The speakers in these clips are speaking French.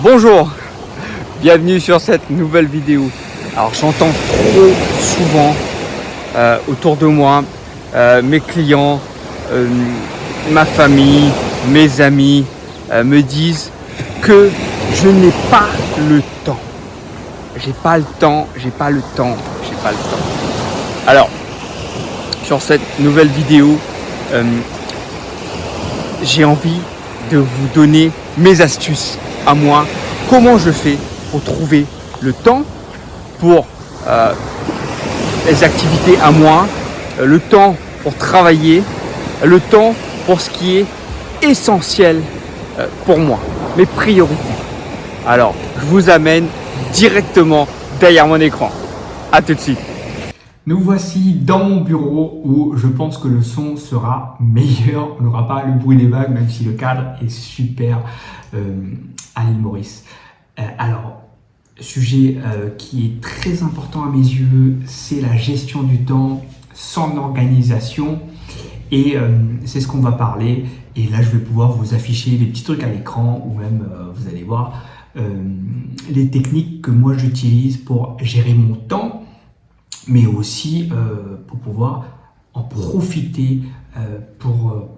Bonjour, bienvenue sur cette nouvelle vidéo. Alors j'entends trop souvent autour de moi mes clients, ma famille, mes amis me disent que je n'ai pas le temps. J'ai pas le temps. Alors, sur cette nouvelle vidéo, j'ai envie de vous donner mes astuces à moi, comment je fais pour trouver le temps pour les activités à moi, le temps pour travailler, le temps pour ce qui est essentiel pour moi, mes priorités. Alors, je vous amène directement derrière mon écran. À tout de suite. Nous voici dans mon bureau où je pense que le son sera meilleur. On n'aura pas le bruit des vagues, même si le cadre est super à l'île Maurice. Alors, sujet qui est très important à mes yeux, c'est la gestion du temps, son organisation. Et c'est ce qu'on va parler. Et là, je vais pouvoir vous afficher des petits trucs à l'écran ou même, vous allez voir, les techniques que moi j'utilise pour gérer mon temps, mais aussi pour pouvoir en profiter pour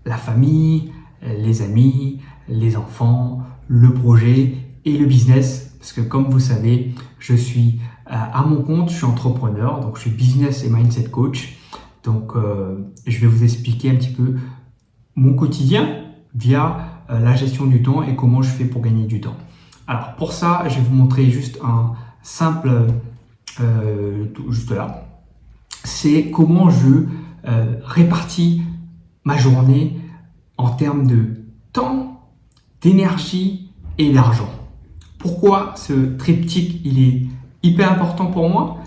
la famille, les amis, les enfants, le projet et le business. Parce que comme vous savez, je suis à mon compte, je suis entrepreneur, donc je suis business et mindset coach. Donc je vais vous expliquer un petit peu mon quotidien via la gestion du temps et comment je fais pour gagner du temps. Alors pour ça, je vais vous montrer juste un simple, juste là, c'est comment je répartis ma journée en termes de temps, d'énergie et d'argent. Pourquoi ce triptyque il est hyper important pour moi?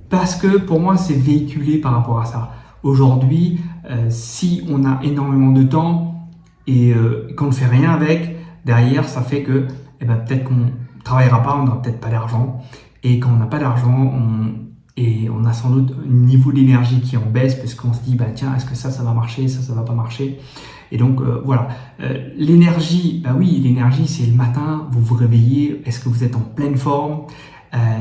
Parce que pour moi c'est véhiculé par rapport à ça. Aujourd'hui, si on a énormément de temps et qu'on ne fait rien avec, derrière ça fait que peut-être qu'on ne travaillera pas, on n'aura peut-être pas d'argent. Et quand on n'a pas d'argent, on a sans doute un niveau d'énergie qui est en baisse parce qu'on se dit tiens, est-ce que ça va marcher, ça va pas marcher. Et donc voilà, l'énergie, oui, l'énergie c'est le matin, vous vous réveillez, est-ce que vous êtes en pleine forme,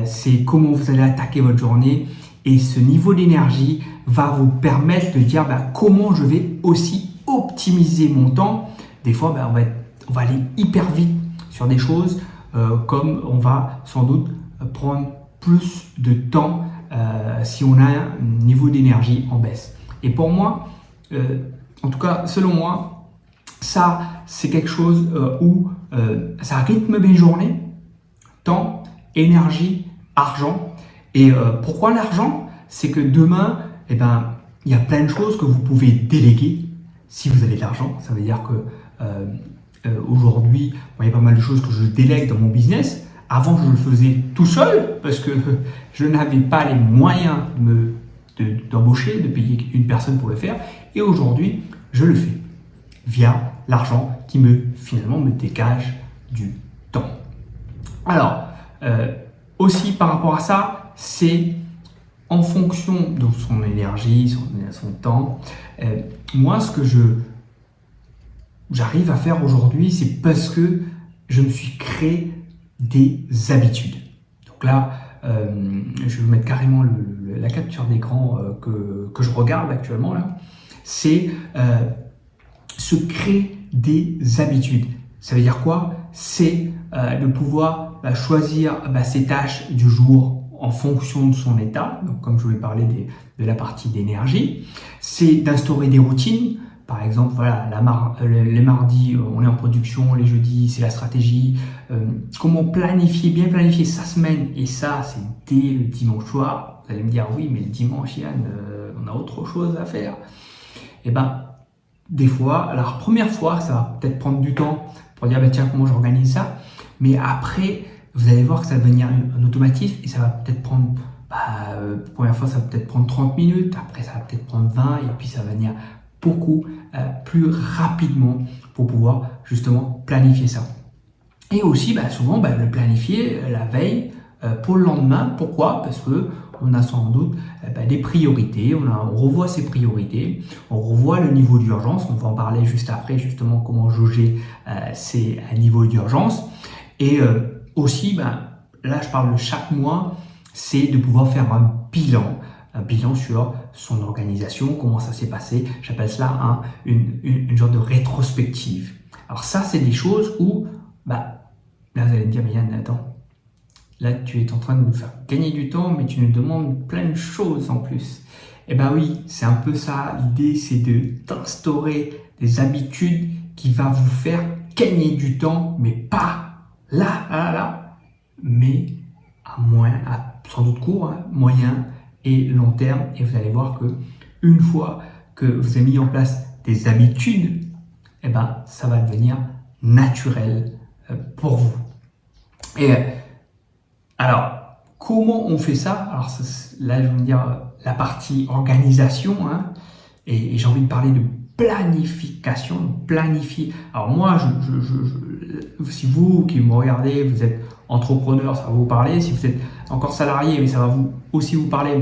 c'est comment vous allez attaquer votre journée et ce niveau d'énergie va vous permettre de dire comment je vais aussi optimiser mon temps. Des fois on va aller hyper vite sur des choses comme on va sans doute prendre plus de temps si on a un niveau d'énergie en baisse. Et pour moi, en tout cas, selon moi, ça, c'est quelque chose où ça rythme mes journées, temps, énergie, argent. Et pourquoi l'argent? C'est que demain, il y a plein de choses que vous pouvez déléguer si vous avez de l'argent. Ça veut dire que aujourd'hui, il y a pas mal de choses que je délègue dans mon business. Avant, je le faisais tout seul parce que je n'avais pas les moyens d'embaucher, de payer une personne pour le faire. Et aujourd'hui, je le fais via l'argent qui finalement me dégage du temps. Alors, aussi par rapport à ça, c'est en fonction de son énergie, son temps. Moi, ce que j'arrive à faire aujourd'hui, c'est parce que je me suis créé des habitudes. Donc là, je vais vous mettre carrément la capture d'écran que je regarde actuellement là. C'est se créer des habitudes. Ça veut dire quoi? C'est de pouvoir choisir ses tâches du jour en fonction de son état. Donc comme je vous ai parlé de la partie d'énergie, c'est d'instaurer des routines. Par exemple, voilà, les mardis, on est en production, les jeudis, c'est la stratégie. Comment bien planifier sa semaine, et ça, c'est dès le dimanche soir. Vous allez me dire, oui, mais le dimanche, Yann, on a autre chose à faire. Des fois, alors première fois, ça va peut-être prendre du temps pour dire, tiens, comment j'organise ça. Mais après, vous allez voir que ça va devenir un automatisme et ça va peut-être prendre, première fois, ça va peut-être prendre 30 minutes. Après, ça va peut-être prendre 20 et puis ça va venir beaucoup plus rapidement pour pouvoir justement planifier ça. Et aussi souvent le planifier la veille pour le lendemain. Pourquoi? Parce que on a sans doute des priorités, on revoit ses priorités, on revoit le niveau d'urgence, on va en parler juste après justement comment jauger ces niveaux d'urgence. Et aussi, là je parle de chaque mois, c'est de pouvoir faire un bilan sur son organisation, comment ça s'est passé. J'appelle cela une genre de rétrospective. Alors ça, c'est des choses où, là vous allez me dire, mais Yann, attends, là tu es en train de nous faire gagner du temps, mais tu nous demandes plein de choses en plus. Eh bien oui, c'est un peu ça, l'idée c'est d'instaurer des habitudes qui vont vous faire gagner du temps, mais pas là, mais à sans doute court, moyen et long terme. Et vous allez voir que une fois que vous avez mis en place des habitudes, ça va devenir naturel pour vous. Et alors, comment on fait ça? Alors là, je vais vous dire la partie organisation, et j'ai envie de parler de planification, planifier. Alors moi, si vous qui me regardez, vous êtes entrepreneur, ça va vous parler. Si vous êtes encore salarié, mais ça va aussi vous parler.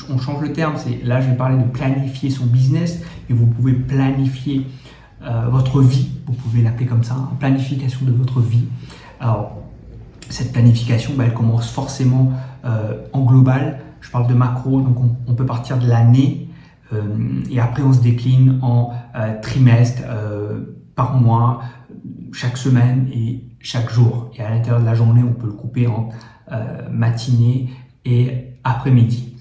On change le terme. Là, je vais parler de planifier son business, et vous pouvez planifier votre vie. Vous pouvez l'appeler comme ça, planification de votre vie. Alors, cette planification, elle commence forcément en global. Je parle de macro, donc on peut partir de l'année et après on se décline en trimestre, par mois, chaque semaine et chaque jour. Et à l'intérieur de la journée, on peut le couper en matinée et après-midi.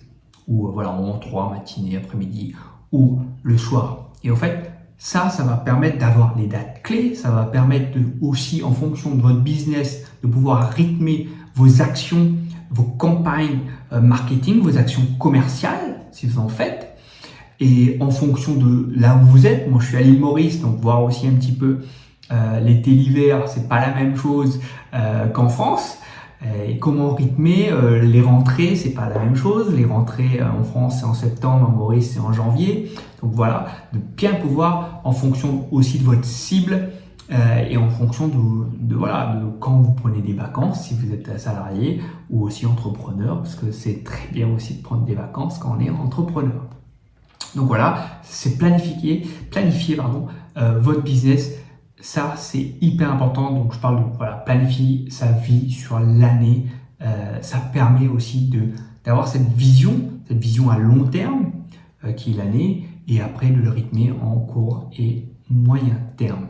Ou en 3, matinée, après-midi ou le soir. Et en fait, ça va permettre d'avoir les dates clés, ça va permettre aussi, en fonction de votre business, de pouvoir rythmer vos actions, vos campagnes marketing, vos actions commerciales, si vous en faites. Et en fonction de là où vous êtes, moi je suis à l'île Maurice, donc voir aussi un petit peu l'été, l'hiver, c'est pas la même chose qu'en France. Et comment rythmer les rentrées, c'est pas la même chose. Les rentrées en France c'est en septembre, en Maurice c'est en janvier. Donc voilà, de bien pouvoir, en fonction aussi de votre cible et en fonction de quand vous prenez des vacances, si vous êtes salarié ou aussi entrepreneur, parce que c'est très bien aussi de prendre des vacances quand on est entrepreneur. Donc voilà, c'est planifier votre business. Ça, c'est hyper important. Donc, je parle de planifier sa vie sur l'année. Ça permet aussi d'avoir cette vision à long terme qui est l'année, et après de le rythmer en court et moyen terme.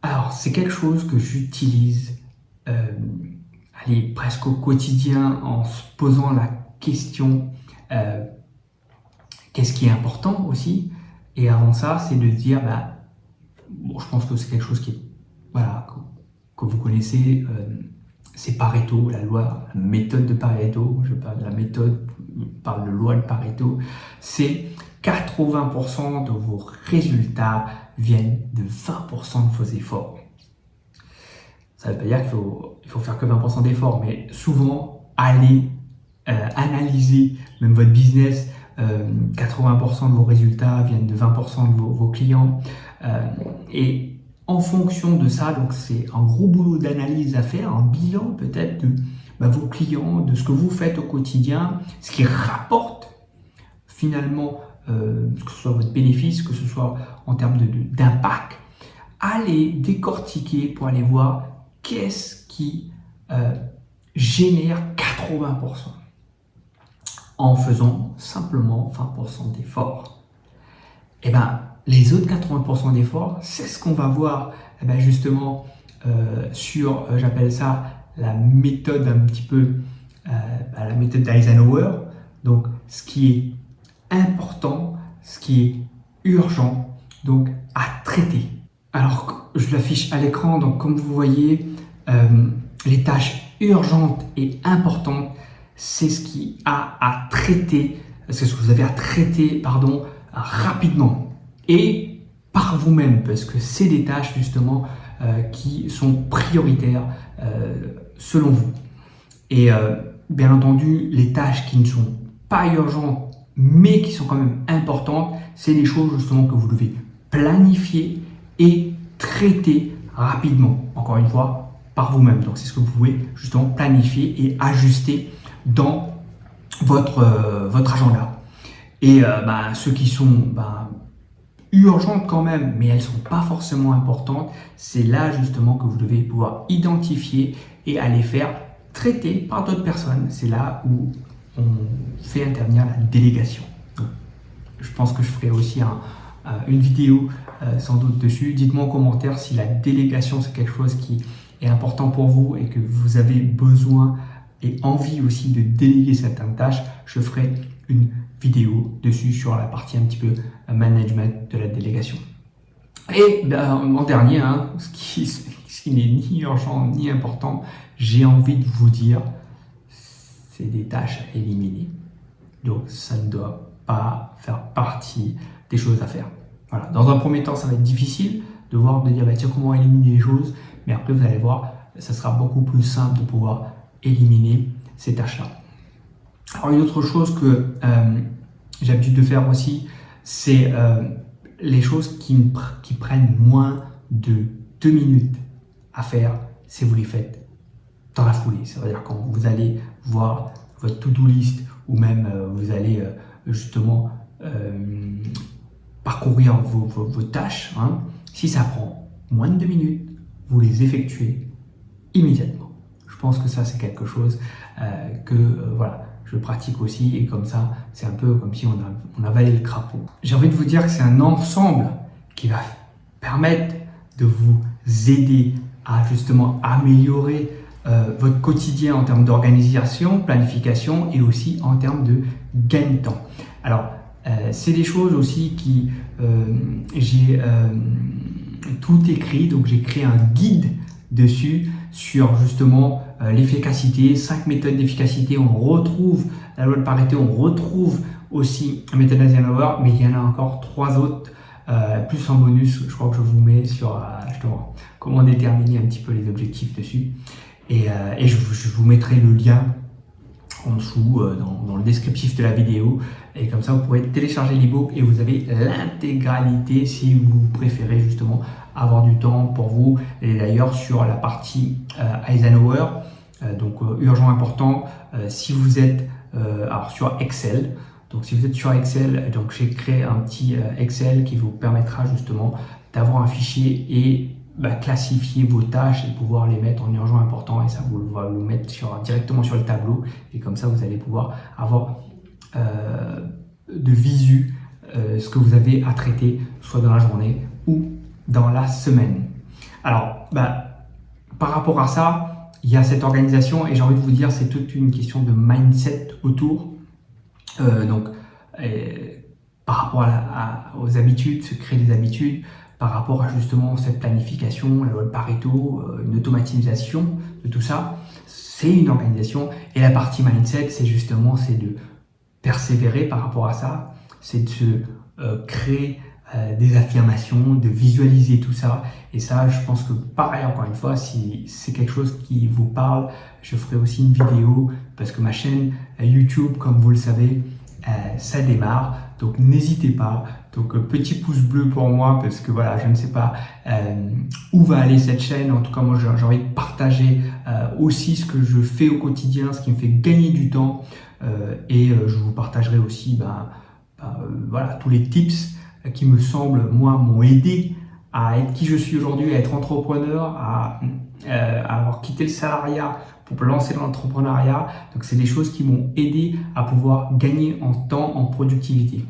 Alors, c'est quelque chose que j'utilise presque au quotidien en se posant la question qu'est-ce qui est important aussi. Et avant ça, c'est de dire je pense que c'est quelque chose que vous connaissez, c'est Pareto, la méthode de Pareto. Je parle de la méthode, je parle de loi de Pareto. C'est 80% de vos résultats viennent de 20% de vos efforts. Ça ne veut pas dire qu'il faut faire que 20% d'efforts, mais souvent, allez analyser même votre business. 80% de vos résultats viennent de 20% de vos clients. Et en fonction de ça, donc c'est un gros boulot d'analyse à faire, un bilan peut-être de vos clients, de ce que vous faites au quotidien, ce qui rapporte finalement, que ce soit votre bénéfice, que ce soit en termes d'impact. Allez décortiquer pour aller voir qu'est-ce qui génère 80%. En faisant simplement 20% d'efforts. Et les autres 80% d'efforts, c'est ce qu'on va voir justement sur, j'appelle ça la méthode un petit peu, la méthode d'Eisenhower. Donc, ce qui est important, ce qui est urgent, donc à traiter. Alors, je l'affiche à l'écran, donc comme vous voyez, les tâches urgentes et importantes, c'est ce qui a à traiter, c'est ce que vous avez à traiter, rapidement et par vous-même, parce que c'est des tâches justement qui sont prioritaires selon vous. Et bien entendu, les tâches qui ne sont pas urgentes, mais qui sont quand même importantes, c'est des choses justement que vous devez planifier et traiter rapidement. Encore une fois, par vous-même. Donc c'est ce que vous pouvez justement planifier et ajuster dans votre agenda. Et ceux qui sont urgentes quand même, mais elles ne sont pas forcément importantes, c'est là justement que vous devez pouvoir identifier et aller faire traiter par d'autres personnes. C'est là où on fait intervenir la délégation. Donc, je pense que je ferai aussi une vidéo sans doute dessus. Dites-moi en commentaire si la délégation c'est quelque chose qui est important pour vous et que vous avez besoin et envie aussi de déléguer certaines tâches. Je ferai une vidéo dessus sur la partie un petit peu management de la délégation. Et en dernier, ce qui n'est ni urgent ni important, j'ai envie de vous dire, c'est des tâches à éliminer. Donc ça ne doit pas faire partie des choses à faire. Voilà. Dans un premier temps, ça va être difficile de dire tiens, comment éliminer les choses, mais après vous allez voir, ça sera beaucoup plus simple de pouvoir éliminer ces tâches-là. Alors une autre chose que j'ai l'habitude de faire aussi, c'est les choses qui prennent moins de 2 minutes à faire, si vous les faites dans la foulée. C'est-à-dire quand vous allez voir votre to-do list ou même vous allez justement parcourir vos tâches, si ça prend moins de 2 minutes, vous les effectuez immédiatement. Je pense que ça c'est quelque chose que je pratique aussi, et comme ça c'est un peu comme si on avalait le crapaud. J'ai envie de vous dire que c'est un ensemble qui va permettre de vous aider à justement améliorer votre quotidien en termes d'organisation, planification et aussi en termes de gain de temps. Alors c'est des choses aussi qui j'ai tout écrit, donc j'ai créé un guide dessus sur justement l'efficacité, 5 méthodes d'efficacité. On retrouve la loi de Pareto, on retrouve aussi la méthode Eisenhower, mais il y en a encore 3 autres, plus en bonus. Je crois que je vous mets sur justement comment déterminer un petit peu les objectifs dessus. Et je vous mettrai le lien en dessous dans le descriptif de la vidéo, et comme ça vous pourrez télécharger l'ebook et vous avez l'intégralité si vous préférez justement avoir du temps pour vous. Et d'ailleurs sur la partie Eisenhower, donc urgent, important, si vous êtes alors sur Excel, donc si vous êtes sur Excel, donc j'ai créé un petit Excel qui vous permettra justement d'avoir un fichier et classifier vos tâches et pouvoir les mettre en urgent, important, et ça vous va vous mettre directement sur le tableau, et comme ça vous allez pouvoir avoir de visu ce que vous avez à traiter soit dans la journée ou dans la semaine. Alors par rapport à ça, il y a cette organisation, et j'ai envie de vous dire c'est toute une question de mindset autour. Par rapport aux habitudes, se créer des habitudes, par rapport à justement cette planification, la loi de Pareto, une automatisation de tout ça, c'est une organisation. Et la partie mindset, c'est de persévérer par rapport à ça, c'est de se créer des affirmations, de visualiser tout ça. Et ça, je pense que pareil, encore une fois, si c'est quelque chose qui vous parle, je ferai aussi une vidéo, parce que ma chaîne YouTube, comme vous le savez, ça démarre, donc n'hésitez pas. Donc petit pouce bleu pour moi, parce que voilà, je ne sais pas où va aller cette chaîne. En tout cas, moi j'ai envie de partager aussi ce que je fais au quotidien, ce qui me fait gagner du temps, et je vous partagerai aussi tous les tips qui me semblent, moi, m'ont aidé à être qui je suis aujourd'hui, à être entrepreneur, à avoir quitté le salariat pour lancer dans l'entrepreneuriat. Donc c'est des choses qui m'ont aidé à pouvoir gagner en temps, en productivité.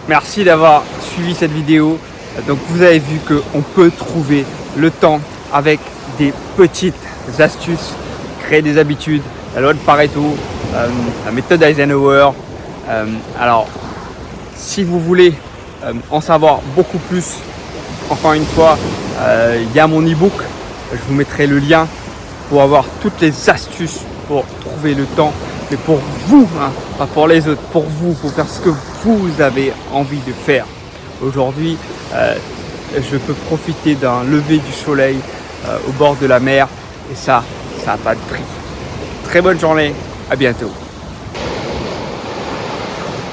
Merci d'avoir suivi cette vidéo. Donc vous avez vu qu'on peut trouver le temps avec des petites astuces, créer des habitudes, la loi de Pareto, la méthode Eisenhower. Alors si vous voulez en savoir beaucoup plus, encore une fois, il y a mon ebook, je vous mettrai le lien pour avoir toutes les astuces pour trouver le temps, mais pour vous, pas pour les autres, pour vous, pour faire ce que vous avez envie de faire. Aujourd'hui, je peux profiter d'un lever du soleil au bord de la mer, et ça n'a pas de prix. Très bonne journée, à bientôt.